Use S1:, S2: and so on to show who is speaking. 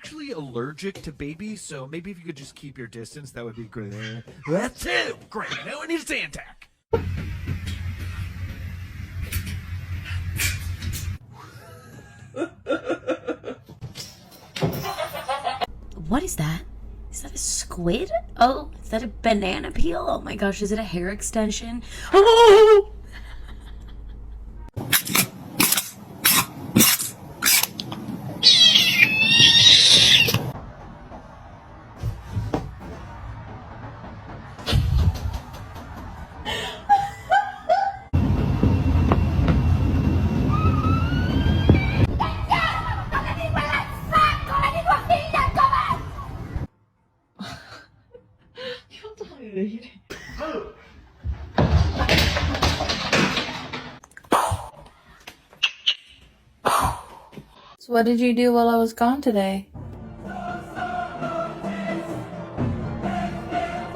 S1: actually allergic to babies, so maybe if you could just keep your distance, that would be great. That's it! Great, now I need a Zantac.
S2: What is that? Is that a squid? Oh, is that a banana peel? Oh my gosh, is it a hair extension? Oh!
S3: So what did you do while I was gone today?